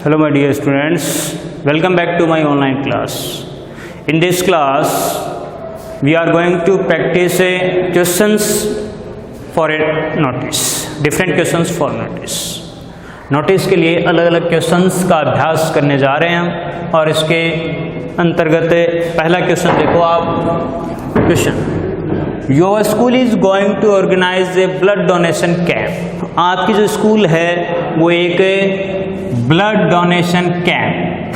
Hello my dear students, welcome back to my online class. In this class we are going to practice questions for a notice, different questions for notice. Notice के लिए अलग अलग questions का अभ्यास करने जा रहे हैं हम, और इसके अंतर्गत पहला क्वेश्चन देखो आप। Question, your school is going to organise a blood donation camp. आपकी जो स्कूल है वो एक ब्लड डोनेशन कैंप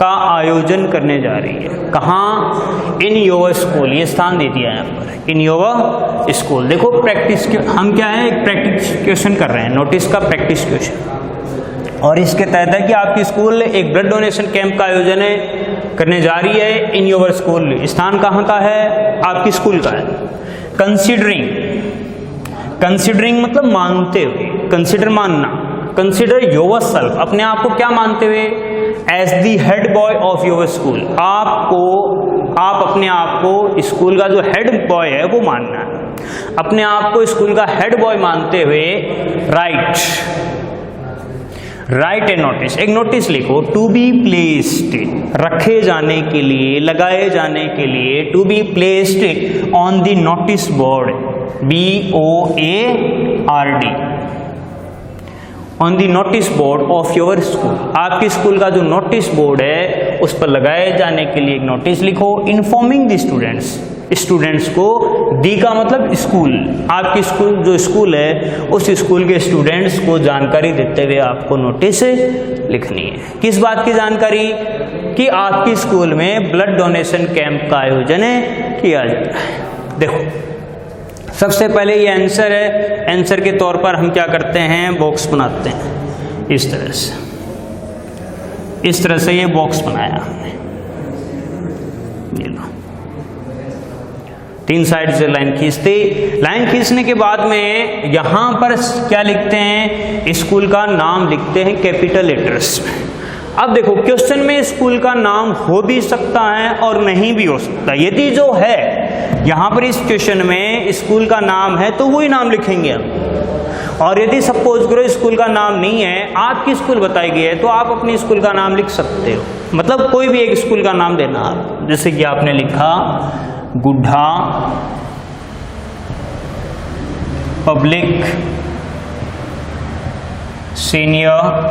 का आयोजन करने जा रही है। कहाँ? इन योर स्कूल, ये स्थान दे दिया है यहाँ पर, इन योर स्कूल। देखो प्रैक्टिस के हम क्या है, एक प्रैक्टिस क्वेश्चन कर रहे हैं, नोटिस का प्रैक्टिस क्वेश्चन, और इसके तहत है कि आपकी स्कूल एक ब्लड डोनेशन कैंप का आयोजन करने जा रही है। इन योर स्कूल, स्थान कहाँ का है? आपकी स्कूल का है। कंसिडरिंग, कंसिडरिंग मतलब मानते हुए, कंसिडर मानना, कंसिडर योर सेल्फ, अपने आप को क्या मानते हुए, as the head boy of your school. आप अपने आप को स्कूल का जो हेड बॉय है वो मानना है, अपने आप को स्कूल का हेड बॉय मानते हुए राइट ए नोटिस, एक नोटिस लिखो। टू बी प्लेस्ड, रखे जाने के लिए, लगाए जाने के लिए, to be placed on the notice board, BOARD, on the notice board of your school. आपकी स्कूल का जो नोटिस बोर्ड है उस पर लगाए जाने के लिए एक नोटिस लिखो। इन्फॉर्मिंग द स्टूडेंट्स, स्टूडेंट्स को, दी का मतलब स्कूल, आपकी स्कूल जो स्कूल है उस स्कूल के स्टूडेंट्स को जानकारी देते हुए आपको नोटिस लिखनी है। किस बात की जानकारी? कि आपकी स्कूल में ब्लड डोनेशन कैंप का आयोजन किया जाता है। देखो सबसे पहले ये आंसर है, आंसर के तौर पर हम क्या करते हैं, बॉक्स बनाते हैं इस तरह से, इस तरह से ये बॉक्स बनाया हमने, ये लो, तीन साइड से लाइन खींचते, लाइन खींचने के बाद में यहां पर क्या लिखते हैं, स्कूल का नाम लिखते हैं कैपिटल लेटर्स में। अब देखो क्वेश्चन में स्कूल का नाम हो भी सकता है और नहीं भी हो सकता। यदि जो है यहाँ पर इस क्वेश्चन में स्कूल का नाम है तो वही नाम लिखेंगे हम, और यदि सपोज करो स्कूल का नाम नहीं है, आपकी स्कूल बताई गई है, तो आप अपनी स्कूल का नाम लिख सकते हो। मतलब कोई भी एक स्कूल का नाम देना आप, जैसे कि आपने लिखा गुड्ढा पब्लिक सीनियर,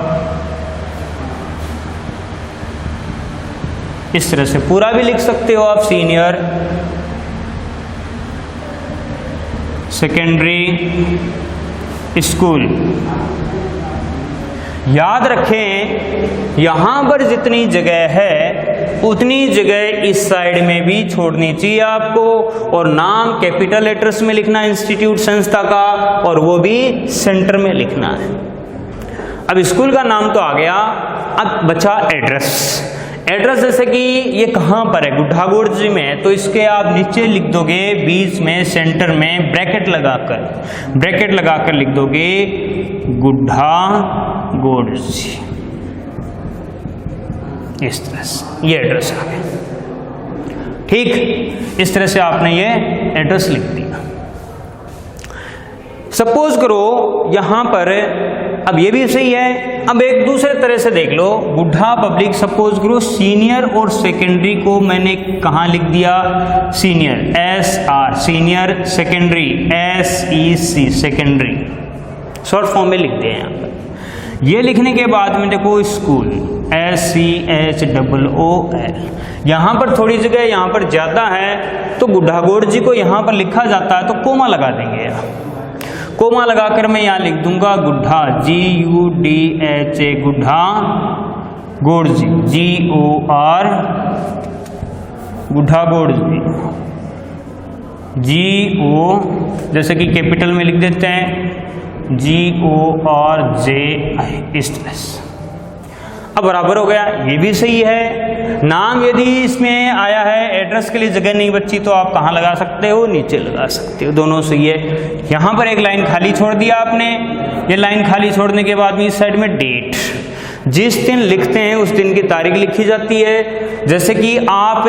इस तरह से पूरा भी लिख सकते हो आप, सीनियर सेकेंडरी स्कूल। याद रखें यहां पर जितनी जगह है उतनी जगह इस साइड में भी छोड़नी चाहिए आपको, और नाम कैपिटल लेटर्स में लिखना इंस्टीट्यूट संस्था का, और वो भी सेंटर में लिखना है। अब स्कूल का नाम तो आ गया, अब बचा एड्रेस। एड्रेस जैसे कि ये कहाँ पर है, गुड्ढागोड़ जी में है, तो इसके आप नीचे लिख दोगे, बीच में सेंटर में ब्रैकेट लगाकर लिख दोगे गुड्ढागोड़ जी, इस तरह से ये एड्रेस आ गया। ठीक, इस तरह से आपने ये एड्रेस लिख दिया। सपोज करो यहां पर, अब ये भी सही है, अब एक दूसरे तरह से देख लो, गुड्ढा पब्लिक, सपोज करो सीनियर और सेकेंडरी को मैंने कहाँ लिख दिया, senior SR, senior, secondary SEC, secondary, short form में लिख दिया यहाँ पर। ये लिखने के बाद में देखो स्कूल SCHOOL, यहाँ पर थोड़ी जगह यहाँ पर ज़्यादा है तो गुड्ढागोड़ जी को यहाँ पर लिखा जाता है तो कोमा लगा देंगे यार, कोमा लगाकर मैं यहाँ लिख दूंगा गुड्ढा, GUDHA, गुड्ढा गोड़ जी, GOR, गुड्ढागोड़ जी, GO, जैसे कि कैपिटल में लिख देते हैं GORJI, इस तरह से। अब बराबर हो गया, ये भी सही है। नाम यदि इसमें आया है, एड्रेस के लिए जगह नहीं बची, तो आप कहाँ लगा सकते हो, नीचे लगा सकते हो, दोनों सही है। यहाँ पर एक लाइन खाली छोड़ दिया आपने, ये लाइन खाली छोड़ने के बाद में इस साइड में डेट, जिस दिन लिखते हैं उस दिन की तारीख लिखी जाती है। जैसे कि आप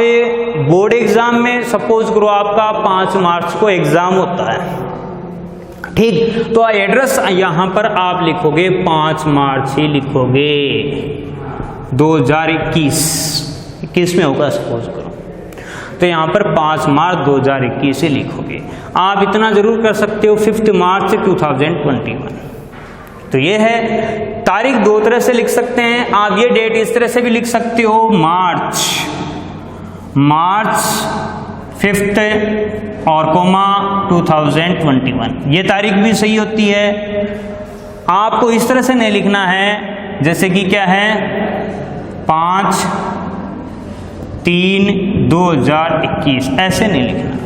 बोर्ड एग्जाम में सपोज करो आपका 5 मार्च को एग्जाम होता है, ठीक, तो एड्रेस यहाँ पर आप लिखोगे 5 मार्च ही लिखोगे, 2021 में होगा सपोज करो, तो यहाँ पर 5 मार्च 2021 से लिखोगे। आप इतना जरूर कर सकते हो 5 मार्च 2021। तो ये है तारीख, दो तरह से लिख सकते हैं आप। ये डेट इस तरह से भी लिख सकते हो, मार्च 5 और कोमा 2021, ये तारीख भी सही होती है। आपको इस तरह से नहीं लिखना है, जैसे कि क्या है 5/3/2021, ऐसे नहीं लिखना।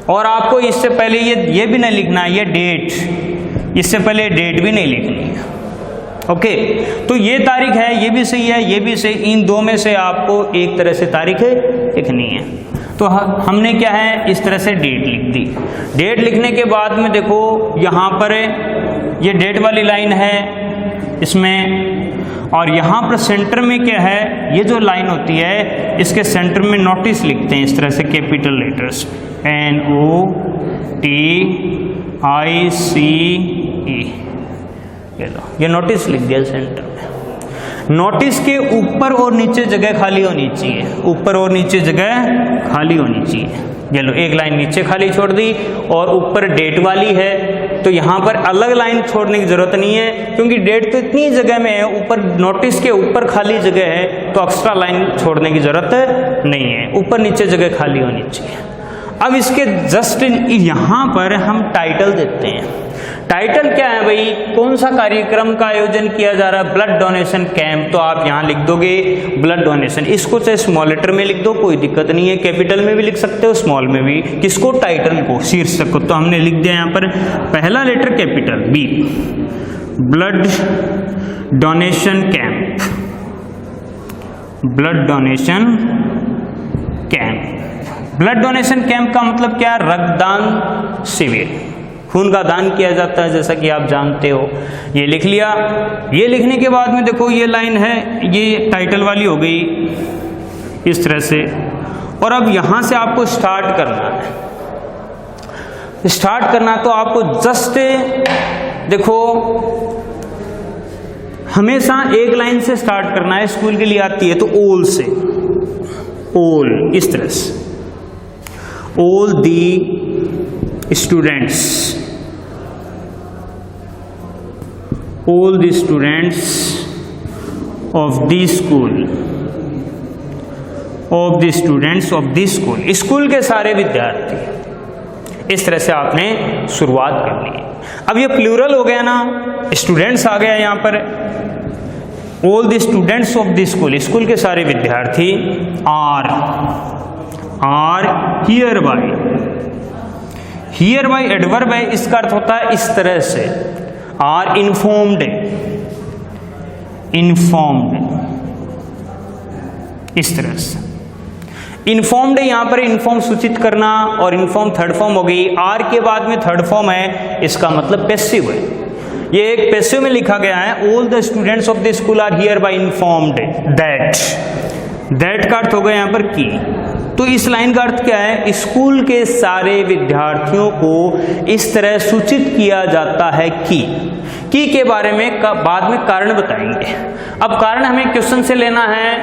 और आपको इससे पहले ये भी नहीं लिखना, ये डेट, इससे पहले डेट भी नहीं लिखनी है। ओके, तो ये तारीख है, ये भी सही है, ये भी सही। इन दो में से आपको एक तरह से तारीख लिखनी है। तो हमने क्या है, इस तरह से डेट लिख दी। डेट लिखने के बाद में देखो यहाँ पर ये डेट वाली लाइन है इसमें, और यहाँ पर सेंटर में क्या है, ये जो लाइन होती है इसके सेंटर में नोटिस लिखते हैं इस तरह से कैपिटल लेटर्स NOTICE। ये नोटिस लिख दिया सेंटर में। नोटिस के ऊपर और नीचे जगह खाली होनी चाहिए, ऊपर और नीचे जगह खाली होनी चाहिए। ये लो, एक लाइन नीचे खाली छोड़ दी और ऊपर डेट वाली है, तो यहाँ पर अलग लाइन छोड़ने की जरूरत नहीं है, क्योंकि डेट तो इतनी जगह में है, ऊपर नोटिस के ऊपर खाली जगह है, तो एक्स्ट्रा लाइन छोड़ने की जरूरत नहीं है, ऊपर नीचे जगह खाली होनी चाहिए। अब इसके जस्ट यहाँ पर हम टाइटल देते हैं। टाइटल क्या है भाई, कौन सा कार्यक्रम का आयोजन किया जा रहा है, ब्लड डोनेशन कैंप, तो आप यहाँ लिख दोगे ब्लड डोनेशन। इसको चाहे स्मॉल लेटर में लिख दो, कोई दिक्कत नहीं है, कैपिटल में भी लिख सकते हो, स्मॉल में भी। किसको, टाइटल को, शीर्षक को। तो हमने लिख दिया यहाँ पर पहला letter capital B, blood donation camp, blood donation camp. Blood donation camp का मतलब क्या है, रक्तदान शिविर, खून का दान किया जाता है, जैसा कि आप जानते हो। ये लिख लिया। ये लिखने के बाद में देखो ये लाइन है, ये टाइटल वाली हो गई इस तरह से। और अब यहां से आपको स्टार्ट करना है। स्टार्ट करना तो आपको जस्ट देखो हमेशा एक लाइन से स्टार्ट करना है, स्कूल के लिए आती है तो ओल से, ओल इस तरह से, all the students, all the students of the school, of the students of the school, school के सारे विद्यार्थी। इस तरह से आपने शुरुआत कर ली। अब ये प्लूरल हो गया ना, स्टूडेंट्स आ गया यहाँ पर, all the students of the school, school के सारे विद्यार्थी are hereby एडवर्ब है, इसका अर्थ होता है इस तरह से, आर इन्फॉर्म्ड, इस तरह से इन्फॉर्म्ड है। यहां पर इन्फॉर्म सूचित करना, और इन्फॉर्म थर्ड फॉर्म हो गई। आर के बाद में थर्ड फॉर्म है, इसका मतलब पैसिव है। ये एक पैसिव में लिखा गया है, all the students of the school are hereby informed that का अर्थ हो गया यहां पर की। तो इस लाइन का अर्थ क्या है, स्कूल के सारे विद्यार्थियों को इस तरह सूचित किया जाता है कि के बारे में बाद में कारण बताएंगे। अब कारण हमें क्वेश्चन से लेना है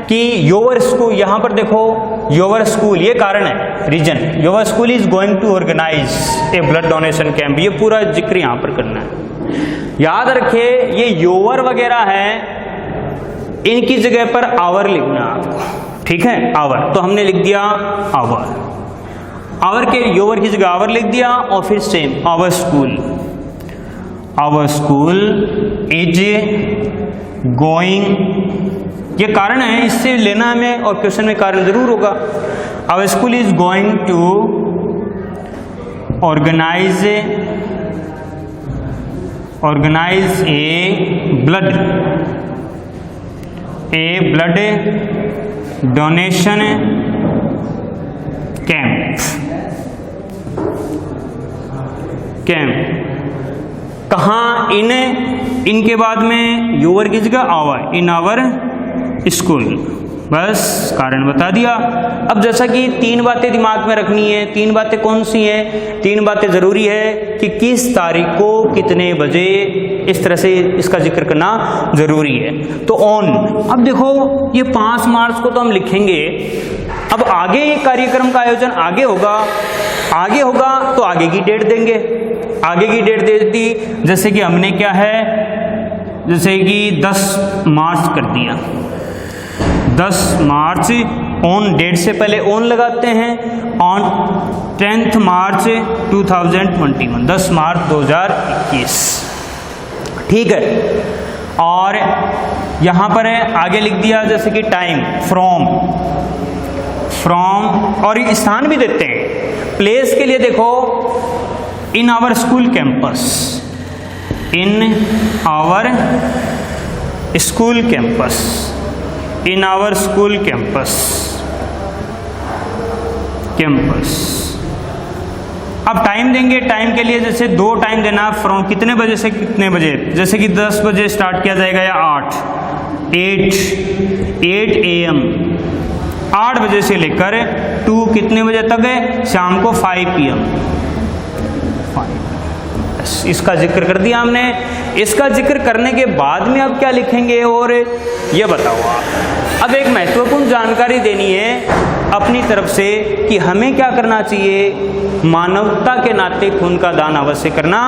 कि योर स्कूल, यहां पर देखो योर स्कूल, ये कारण है, reason, your school is going to organise a blood donation camp, ये पूरा जिक्र यहां पर करना है। याद रखे ये योर वगैरह है, इनकी जगह पर आवर लिखना आपको, ठीक है, आवर। तो हमने लिख दिया आवर, आवर के योवर की जगह आवर लिख दिया, और फिर same our school is going, ये कारण है, इससे लेना हमें, और क्वेश्चन में कारण जरूर होगा। Our school is going to organise a blood donation camp. कहाँ, इनके बाद में योर की जगह आवर, इन आवर स्कूल, बस कारण बता दिया। अब जैसा कि 3 बातें दिमाग में रखनी है, 3 बातें कौन सी हैं? 3 बातें ज़रूरी है कि किस तारीख को कितने बजे, इस तरह से इसका जिक्र करना ज़रूरी है। तो ऑन, अब देखो ये 5 मार्च को तो हम लिखेंगे। अब आगे कार्यक्रम का आयोजन आगे होगा तो आगे की डेट देंगे, आगे की डेट दे दी। जैसे कि हमने क्या है, जैसे कि 10 मार्च कर दिया, 10 मार्च ऑन, डेट से पहले ऑन लगाते हैं, ऑन 10 मार्च 2021, 10 मार्च 2021, ठीक है। और यहाँ पर है आगे लिख दिया जैसे कि टाइम, फ्रॉम, और स्थान भी देते हैं। प्लेस के लिए देखो in our school campus, in our school campus, in our school campus, अब टाइम देंगे, टाइम के लिए जैसे 2 टाइम देना, फ्रॉम कितने बजे से कितने बजे, जैसे कि 10 बजे स्टार्ट किया जाएगा या 8 AM, 8 बजे से लेकर 2 कितने बजे तक है, शाम को 5 PM। इसका जिक्र कर दिया हमने। इसका जिक्र करने के बाद में अब क्या लिखेंगे और ये बताओ आप। अब एक महत्वपूर्ण जानकारी देनी है अपनी तरफ से कि हमें क्या करना चाहिए, मानवता के नाते खून का दान अवश्य करना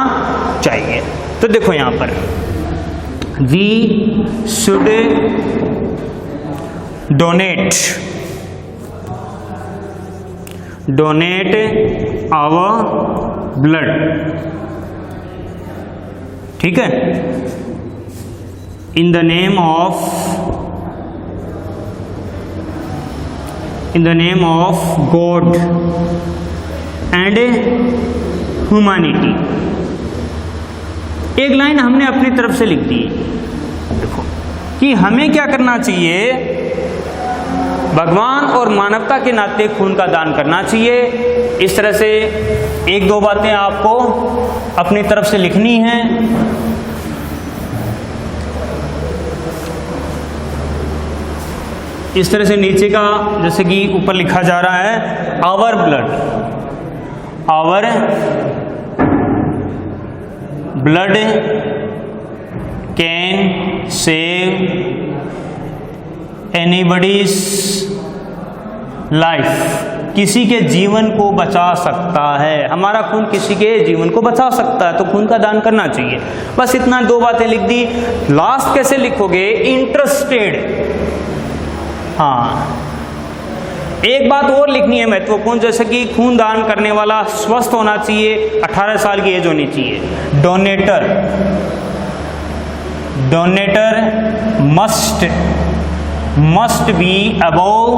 चाहिए। तो देखो यहाँ पर we should donate our blood, ठीक है, in the name of God and humanity. एक लाइन हमने अपनी तरफ से लिख दी, देखो कि हमें क्या करना चाहिए, भगवान और मानवता के नाते खून का दान करना चाहिए। इस तरह से 1-2 बातें आपको अपनी तरफ से लिखनी है। इस तरह से नीचे का जैसे कि ऊपर लिखा जा रहा है, our blood can save anybody's life, किसी के जीवन को बचा सकता है, हमारा खून किसी के जीवन को बचा सकता है, तो खून का दान करना चाहिए। बस इतना 2 बातें लिख दी। लास्ट कैसे लिखोगे, इंटरेस्टेड। हाँ, एक बात और लिखनी है महत्वपूर्ण, जैसे कि खून दान करने वाला स्वस्थ होना चाहिए, 18 साल की एज होनी चाहिए। Donator must be above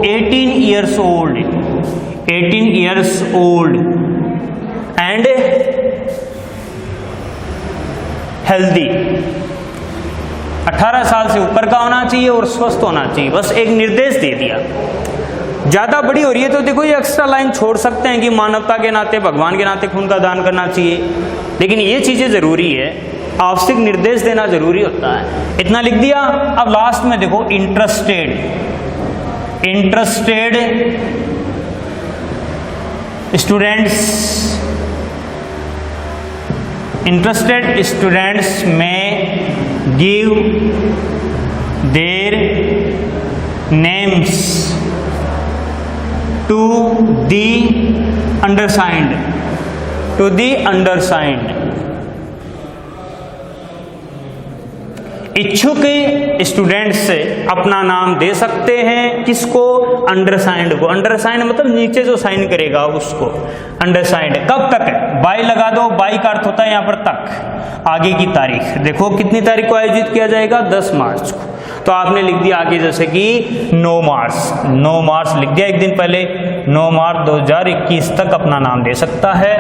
18 years old and healthy। 18 साल से ऊपर का होना चाहिए और स्वस्थ होना चाहिए। बस एक निर्देश दे दिया। ज़्यादा बड़ी हो रही है तो देखो ये एक्स्ट्रा लाइन छोड़ सकते हैं कि मानवता के नाते, भगवान के नाते खून का दान करना चाहिए, लेकिन ये चीज़ें ज़रूरी है, आवश्यक निर्देश देना जरूरी होता है। इतना लिख दिया। अब लास्ट में देखो इंटरेस्टेड स्टूडेंट्स में give their names to the undersigned, इच्छुक स्टूडेंट्स अपना नाम दे सकते हैं। किसको, अंडरसाइंड को। अंडरसाइंड मतलब नीचे जो साइन करेगा उसको अंडरसाइंड। कब तक, बाई लगा दो, बाई का अर्थ होता है यहाँ पर तक, आगे की तारीख। देखो कितनी तारीख को आयोजित किया जाएगा, 10 मार्च को। तो आपने लिख दिया आगे जैसे कि 9 मार्च लिख दिया, एक दिन पहले 9 मार्च 2021 तक अपना नाम दे सकता है।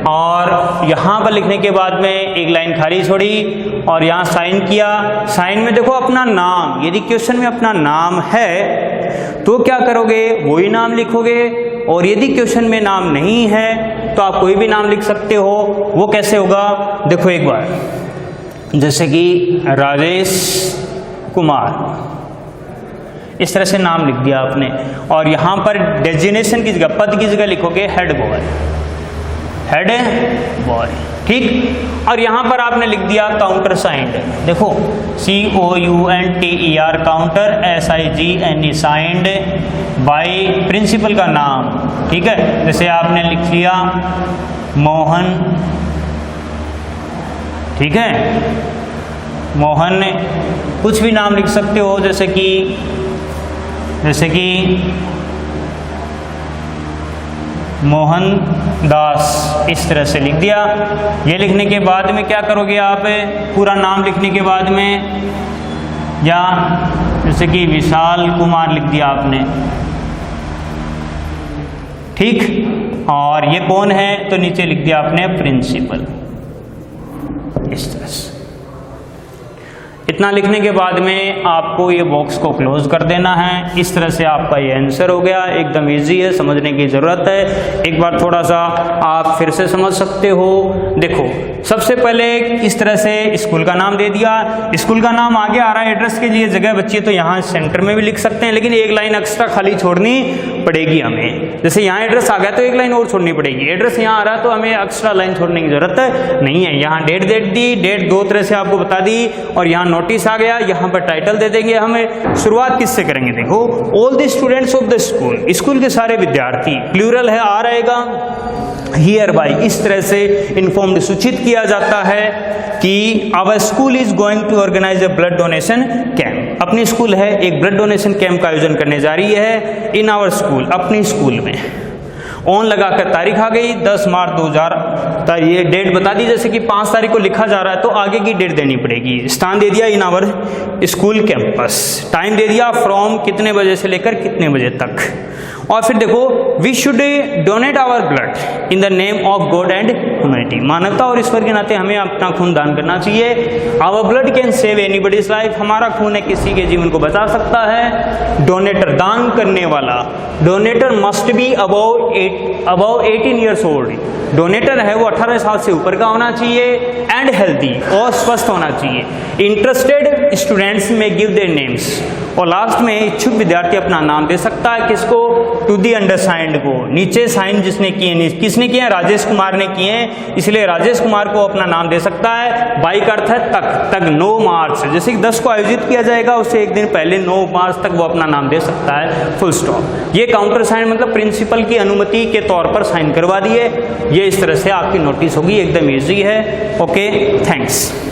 और यहाँ पर लिखने के बाद में एक लाइन खाली छोड़ी और यहाँ साइन किया। साइन में देखो अपना नाम, यदि क्वेश्चन में अपना नाम है तो क्या करोगे, वही नाम लिखोगे, और यदि क्वेश्चन में नाम नहीं है तो आप कोई भी नाम लिख सकते हो। वो कैसे होगा, देखो एक बार जैसे कि राजेश कुमार, इस तरह से नाम लिख दिया आपने। और यहाँ पर डेजिग्नेशन की जगह, पद की जगह लिखोगे हेड बॉय, हेड बॉय, ठीक। और यहाँ पर आपने लिख दिया काउंटर साइंड, देखो COUNTER counter, SIGNE signed by principal का नाम, ठीक है। जैसे आपने लिख लिया मोहन, ठीक है, मोहन, कुछ भी नाम लिख सकते हो, जैसे कि मोहन दास, इस तरह से लिख दिया। ये लिखने के बाद में क्या करोगे आप, पूरा नाम लिखने के बाद में, या जैसे कि विशाल कुमार लिख दिया आपने, ठीक। और ये कौन है, तो नीचे लिख दिया आपने प्रिंसिपल, इस तरह से। इतना लिखने के बाद में आपको ये बॉक्स को क्लोज कर देना है। इस तरह से आपका ये आंसर हो गया, एकदम इजी है, समझने की ज़रूरत है। एक बार थोड़ा सा आप फिर से समझ सकते हो। देखो, सबसे पहले इस तरह से स्कूल का नाम दे दिया, स्कूल का नाम आगे आ रहा है, एड्रेस के लिए जगह बच्ची है तो यहाँ सेंटर में भी लिख सकते हैं, लेकिन एक लाइन एक्स्ट्रा खाली छोड़नी पड़ेगी हमें। जैसे यहाँ एड्रेस आ गया तो एक लाइन और छोड़नी पड़ेगी, एड्रेस यहाँ आ रहा है तो हमें एक्स्ट्रा लाइन छोड़ने की जरूरत नहीं है। यहाँ डेट दी, डेट दो तरह से आपको बता दी, और यहाँ नोटिस आ गया, यहाँ पर टाइटल दे देंगे। हमें शुरुआत किससे करेंगे, देखो all the students of the school, school के सारे विद्यार्थी, प्लूरल है, आ रहेगा हियर बाय, इस तरह से इन्फॉर्म्ड, सूचित किया जाता है कि our school is going to organise a blood donation camp, अपनी स्कूल है एक ब्लड डोनेशन कैंप का आयोजन करने जा रही है इन आवर स्कूल, अपनी स्कूल में। ऑन लगाकर तारीख आ गई 10 मार्च 2000, ये डेट बता दी, जैसे कि 5 तारीख को लिखा जा रहा है तो आगे की डेट देनी पड़ेगी। स्थान दे दिया in our school campus, time दे दिया फ्रॉम कितने बजे से लेकर कितने बजे तक, और फिर देखो we should donate our blood in the name of God and humanity, मानवता और ईश्वर के नाते हमें अपना खून दान करना चाहिए। Our blood can save anybody's life, हमारा खून है किसी के जीवन को बचा सकता है। डोनेटर, दान करने वाला, donator must be above 18 years old, donator है वो 18 साल से ऊपर का होना चाहिए, एंड हेल्दी, और स्वस्थ होना चाहिए। इंटरेस्टेड स्टूडेंट्स में गिव देयर नेम्स, और लास्ट में इच्छुक विद्यार्थी अपना नाम दे सकता है, किसको, टू दी अंडरसाइंड को, नीचे साइन जिसने किए, किसने किए, राजेश कुमार ने किए, इसलिए राजेश कुमार को अपना नाम दे सकता है। बाई का अर्थ है तक 9 मार्च, जैसे कि 10 को आयोजित किया जाएगा उससे एक दिन पहले 9 मार्च तक वो अपना नाम दे सकता है, फुल स्टॉप। ये काउंटर साइन मतलब प्रिंसिपल की अनुमति के तौर पर साइन करवा दिए। ये इस तरह से आपकी नोटिस होगी, एकदम ईजी है। Okay, thanks.